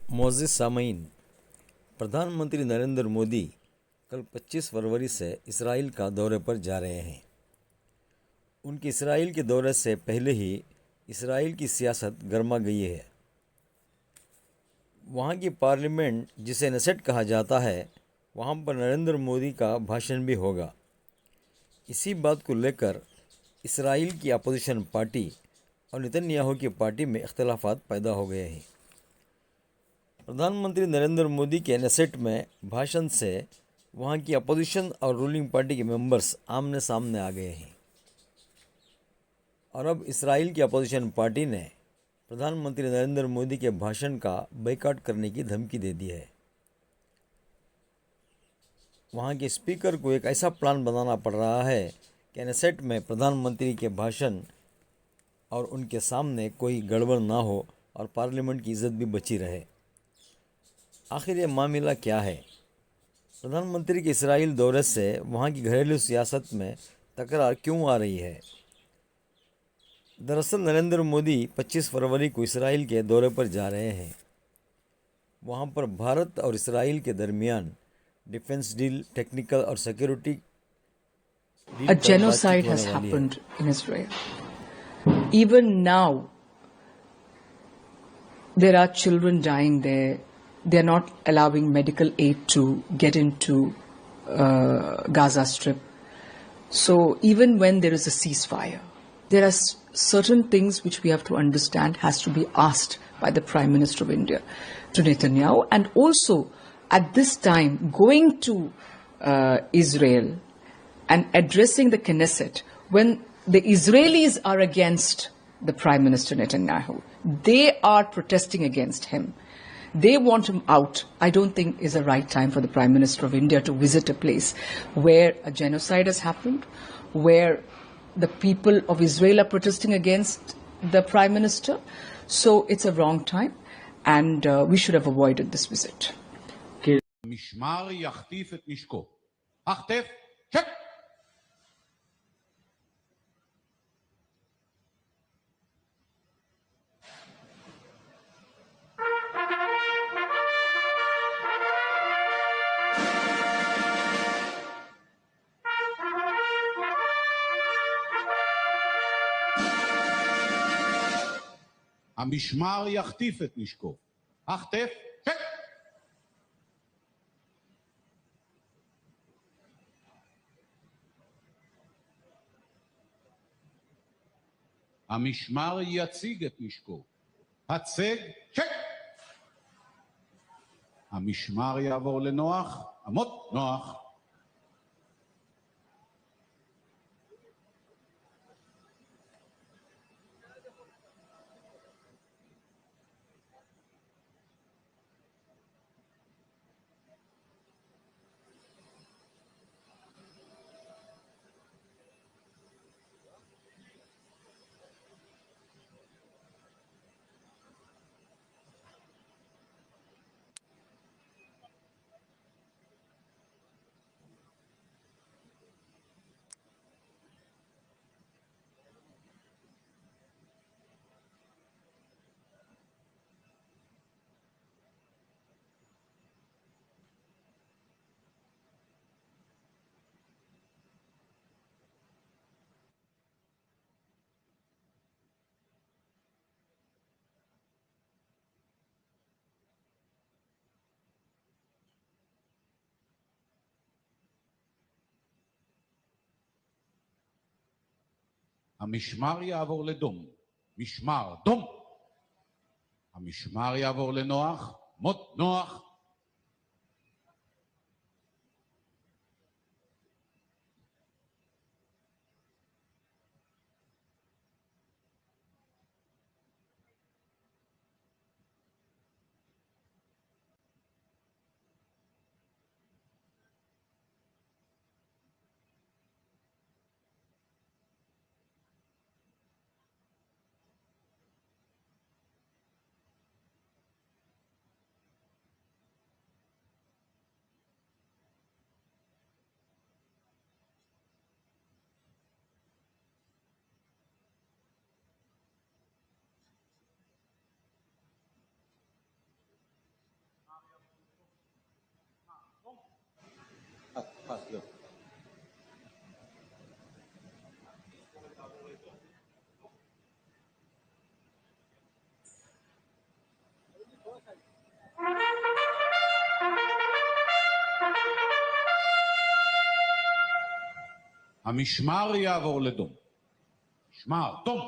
معزز سامعین، پردھان منتری نریندر مودی کل 25 فروری سے اسرائیل کا دورے پر جا رہے ہیں۔ ان کے اسرائیل کے دورے سے پہلے ہی اسرائیل کی سیاست گرما گئی ہے۔ وہاں کی پارلیمنٹ، جسے نیسٹ کہا جاتا ہے، وہاں پر نریندر مودی کا بھاشن بھی ہوگا۔ اسی بات کو لے کر اسرائیل کی اپوزیشن پارٹی اور نتن یاہو کی پارٹی میں اختلافات پیدا ہو گئے ہیں۔ پردھان منتری نریندر مودی کے نیسٹ میں بھاشن سے وہاں کی اپوزیشن اور رولنگ پارٹی کے ممبرز آمنے سامنے آ گئے ہیں، اور اب اسرائیل کی اپوزیشن پارٹی نے پردھان منتری نریندر مودی کے بھاشن کا بائیکاٹ کرنے کی دھمکی دے دی ہے۔ وہاں کے اسپیکر کو ایک ایسا پلان بنانا پڑ رہا ہے کہ نیسٹ میں پردھان منتری کے بھاشن اور ان کے سامنے کوئی گڑبڑ نہ ہو اور پارلیمنٹ کی عزت بھی بچی رہے۔ آخر یہ معاملہ کیا ہے؟ پردھان منتری کے اسرائیل دورے سے وہاں کی گھریلو سیاست میں تکرار کیوں آ رہی ہے؟ دراصل نریندر مودی 25 فروری کو اسرائیل کے دورے پر جا رہے ہیں۔ وہاں پر بھارت اور اسرائیل کے درمیان ڈیفنس ڈیل، ٹیکنیکل اور سیکیورٹی ڈیل A پر بات چیت genocide ہونے has والی ہے۔ happened in Israel. Even now, there are children dying there. They are not allowing medical aid to get into Gaza Strip. So even when there is a ceasefire, there are certain things which we have to understand has to be asked by the Prime Minister of India to Netanyahu, and also at this time going to Israel and addressing the Knesset when the Israelis are against the Prime Minister Netanyahu. They are protesting against him. They want him out. I don't think is the right time for the Prime Minister of India to visit a place where a genocide has happened, where the people of Israel are protesting against the Prime Minister. So it's a wrong time, and we should have avoided this visit. המשמר יחטיף את נשקו. החטף, צ'ק! המשמר יחטיף את נשקו. החטף, צ'ק! המשמר יציג את נשקו. הצג, צ'ק! המשמר יעבור לנוח, אמות נוח. המשמר יעבור לדום. משמר, דום. המשמר יעבור לנוח, מות נוח. המשמר יעבור לדום. משמר, דום.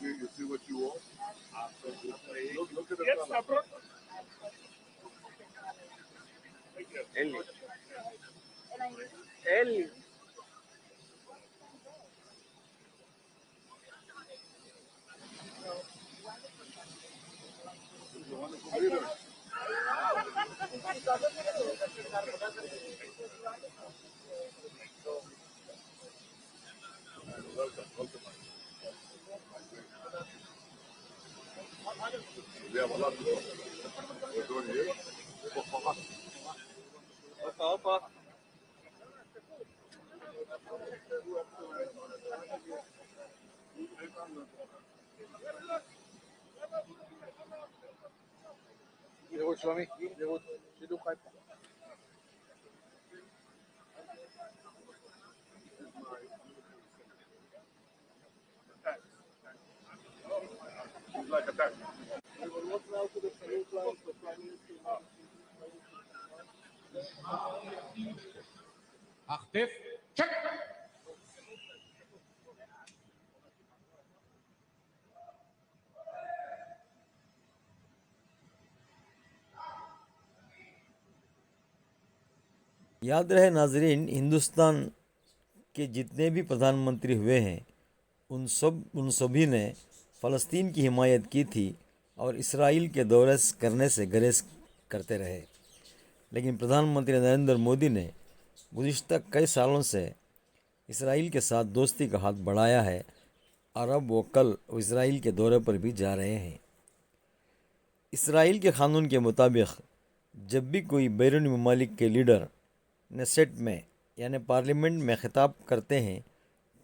You see what you want? Look at the color. Eli. He's a wonderful leader. We have a lot to do. We're doing here. Opa. לראות שלומי, לראות שידור חיפה. She's like a tank. We will look now to the salute line for Prime Minister. החטף, צ'ק! याद रहे नाजरीन, हिंदुस्तान के जितने भी प्रधानमंत्री हुए हैं उन सभी ने फ़लस्तीन की हिमायत की थी और इसराइल के दौरे करने से गुरेज करते रहे। लेकिन प्रधानमंत्री नरेंद्र मोदी ने गुज़िश्ता कई सालों से इसराइल के साथ दोस्ती का हाथ बढ़ाया है और अब वो कल इसराइल के दौरे पर भी जा रहे हैं। इसराइल के क़ानून के मुताबिक जब भी कोई बैरूनी ममालिक के लीडर नेसेट में यानी पार्लियामेंट में खिताब करते हैं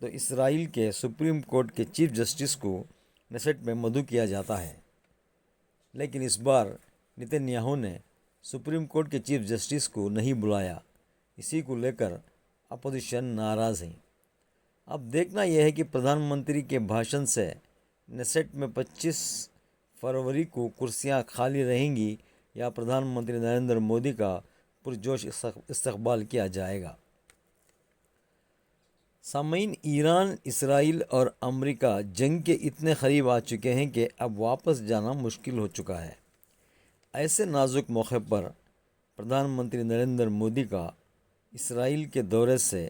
तो इसराइल के सुप्रीम कोर्ट के चीफ जस्टिस को नेसेट में मदऊ किया जाता है। लेकिन इस बार नेतन्याहू ने सुप्रीम कोर्ट के चीफ जस्टिस को नहीं बुलाया। इसी को लेकर अपोजिशन नाराज़ है। अब देखना यह है कि प्रधानमंत्री के भाषण से नेसेट में 25 फरवरी को कुर्सियां खाली रहेंगी या प्रधानमंत्री नरेंद्र मोदी का पुरजोश इस्तकबाल किया जाएगा। सामीन, ईरान, इसराइल और अमेरिका जंग के इतने करीब आ चुके हैं कि अब वापस जाना मुश्किल हो चुका है। ऐसे नाजुक मौके पर प्रधानमंत्री नरेंद्र मोदी का इसराइल के दौरे से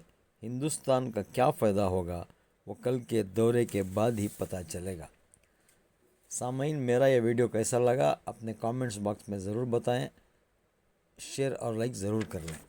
हिंदुस्तान का क्या फ़ायदा होगा वो कल के दौरे के बाद ही पता चलेगा। सामीन, मेरा यह वीडियो कैसा लगा अपने कमेंट्स बॉक्स में ज़रूर बताएं। शेयर और लाइक ज़रूर कर लें।